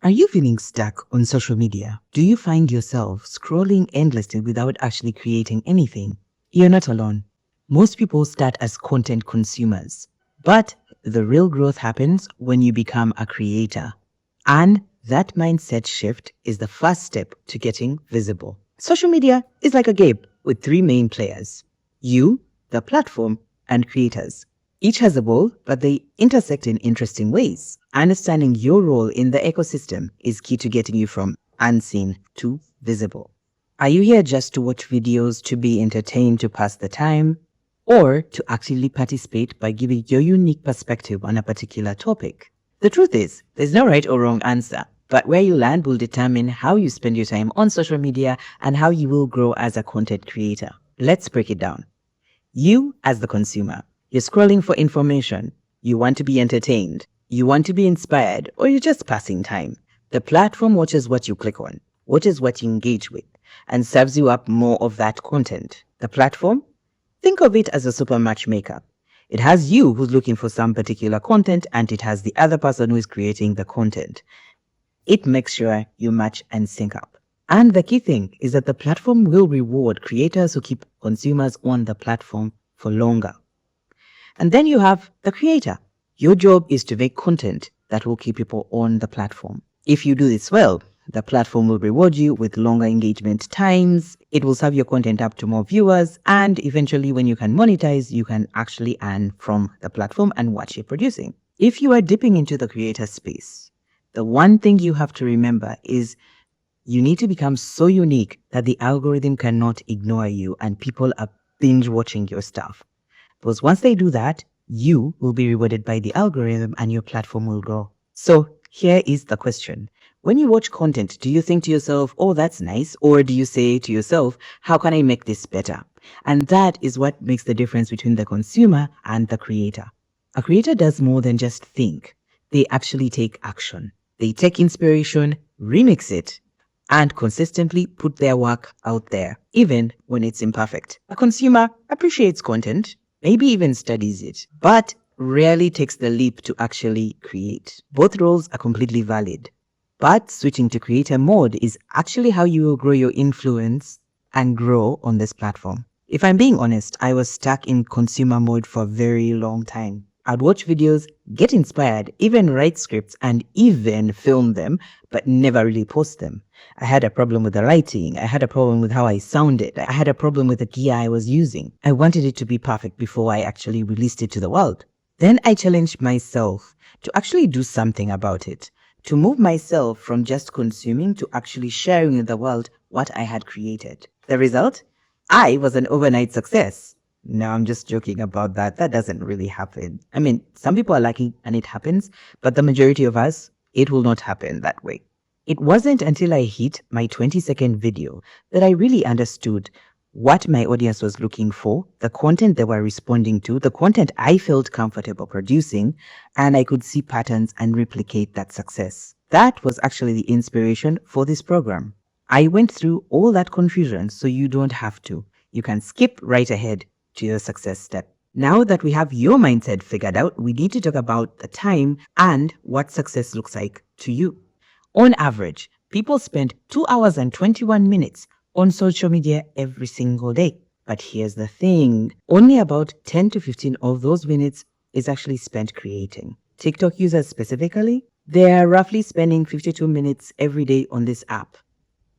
Are you feeling stuck on social media? Do you find yourself scrolling endlessly without actually creating anything? You're not alone. Most people start as content consumers, but the real growth happens when you become a creator. And that mindset shift is the first step to getting visible. Social media is like a game with three main players: you, the platform, and creators. Each has a role, but they intersect in interesting ways. Understanding your role in the ecosystem is key to getting you from unseen to visible. Are you here just to watch videos, to be entertained, to pass the time, or to actively participate by giving your unique perspective on a particular topic? The truth is, there's no right or wrong answer, but where you land will determine how you spend your time on social media and how you will grow as a content creator. Let's break it down. You, as the consumer, you're scrolling for information, you want to be entertained, you want to be inspired, or you're just passing time. The platform watches what you click on, watches what you engage with, and serves you up more of that content. The platform? Think of it as a super matchmaker. It has you who's looking for some particular content, and it has the other person who is creating the content. It makes sure you match and sync up. And the key thing is that the platform will reward creators who keep consumers on the platform for longer. And then you have the creator. Your job is to make content that will keep people on the platform. If you do this well, the platform will reward you with longer engagement times. It will serve your content up to more viewers. And eventually, when you can monetize, you can actually earn from the platform and what you're producing. If you are dipping into the creator space, the one thing you have to remember is you need to become so unique that the algorithm cannot ignore you and people are binge watching your stuff. Because once they do that, you will be rewarded by the algorithm and your platform will grow. So here is the question. When you watch content, do you think to yourself, oh, that's nice? Or do you say to yourself, how can I make this better? And that is what makes the difference between the consumer and the creator. A creator does more than just think. They actually take action. They take inspiration, remix it, and consistently put their work out there, even when it's imperfect. A consumer appreciates content, maybe even studies it, but rarely takes the leap to actually create. Both roles are completely valid, but switching to creator mode is actually how you will grow your influence and grow on this platform. If I'm being honest, I was stuck in consumer mode for a very long time. I'd watch videos, get inspired, even write scripts and even film them, but never really post them. I had a problem with the lighting. I had a problem with how I sounded. I had a problem with the gear I was using. I wanted it to be perfect before I actually released it to the world. Then I challenged myself to actually do something about it, to move myself from just consuming to actually sharing with the world what I had created. The result? I was an overnight success. No, I'm just joking about that. That doesn't really happen. I mean, some people are lucky and it happens, but the majority of us, it will not happen that way. It wasn't until I hit my 20-second video that I really understood what my audience was looking for, the content they were responding to, the content I felt comfortable producing, and I could see patterns and replicate that success. That was actually the inspiration for this program. I went through all that confusion so you don't have to. You can skip right ahead to your success step. Now that we have your mindset figured out, we need to talk about the time and what success looks like to you. On average, people spend 2 hours and 21 minutes on social media every single day. But here's the thing, only about 10 to 15 of those minutes is actually spent creating. TikTok users specifically, they are roughly spending 52 minutes every day on this app.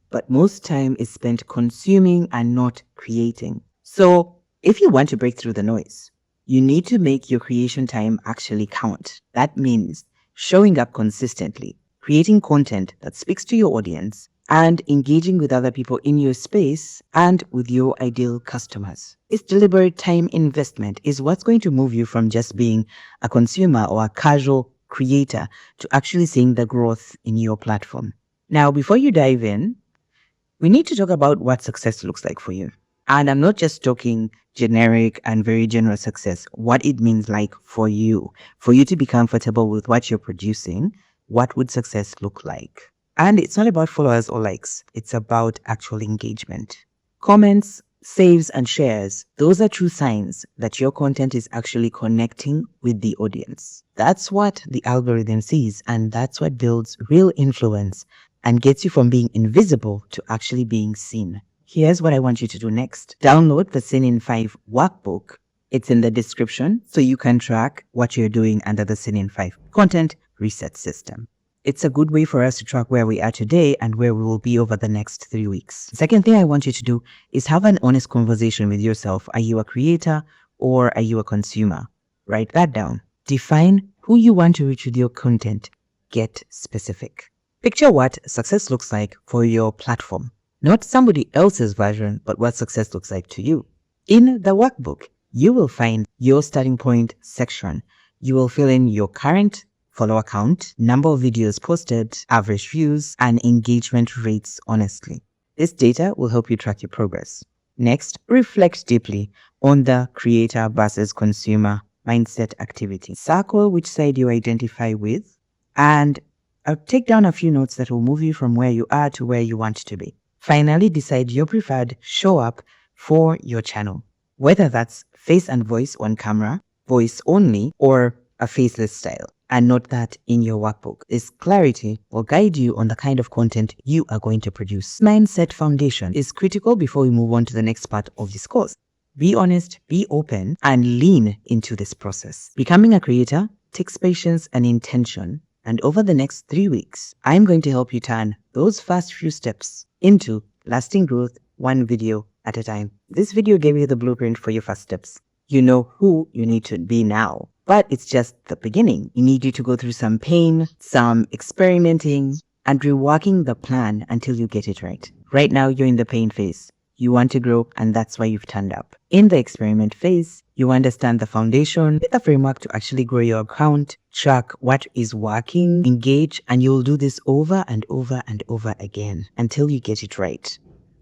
But most time is spent consuming and not creating. So if you want to break through the noise, you need to make your creation time actually count. That means showing up consistently, creating content that speaks to your audience, and engaging with other people in your space and with your ideal customers. This deliberate time investment is what's going to move you from just being a consumer or a casual creator to actually seeing the growth in your platform. Now, before you dive in, we need to talk about what success looks like for you. And I'm not just talking generic and very general success, what it means like for you to be comfortable with what you're producing. What would success look like? And it's not about followers or likes. It's about actual engagement. Comments, saves, and shares, those are true signs that your content is actually connecting with the audience. That's what the algorithm sees, and that's what builds real influence and gets you from being invisible to actually being seen. Here's what I want you to do next. Download the Sin in 5 workbook. It's in the description so you can track what you're doing under the Sin in 5 content reset system. It's a good way for us to track where we are today and where we will be over the next 3 weeks. The second thing I want you to do is have an honest conversation with yourself. Are you a creator or are you a consumer? Write that down. Define who you want to reach with your content. Get specific. Picture what success looks like for your platform. Not somebody else's version, but what success looks like to you. In the workbook, you will find your starting point section. You will fill in your current follower count, number of videos posted, average views, and engagement rates honestly. This data will help you track your progress. Next, reflect deeply on the creator versus consumer mindset activity. Circle which side you identify with, and take down a few notes that will move you from where you are to where you want to be. Finally, decide your preferred show up for your channel, whether that's face and voice on camera, voice only, or a faceless style. And note that in your workbook, this clarity will guide you on the kind of content you are going to produce. Mindset foundation is critical before we move on to the next part of this course. Be honest, be open, and lean into this process. Becoming a creator takes patience and intention. And over the next 3 weeks, I'm going to help you turn those first few steps into lasting growth, one video at a time. This video gave you the blueprint for your first steps. You know who you need to be now, but it's just the beginning. You need you to go through some pain, some experimenting, and reworking the plan until you get it right. Right now, you're in the pain phase. You want to grow, and that's why you've turned up. In the experiment phase, you understand the foundation, the framework to actually grow your account, track what is working, engage, and you'll do this over and over and over again until you get it right.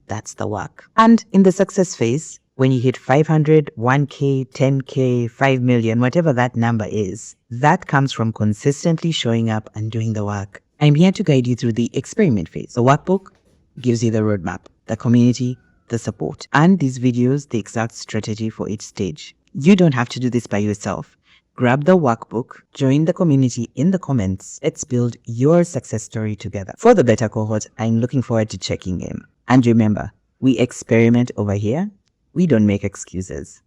That's the work. And in the success phase, when you hit 500, 1K, 10K, 5 million, whatever that number is, that comes from consistently showing up and doing the work. I'm here to guide you through the experiment phase. The workbook gives you the roadmap, the community, the support, and these videos, the exact strategy for each stage. You don't have to do this by yourself. Grab the workbook, join the community in the comments. Let's build your success story together. For the beta cohort, I'm looking forward to checking in. And remember, we experiment over here. We don't make excuses.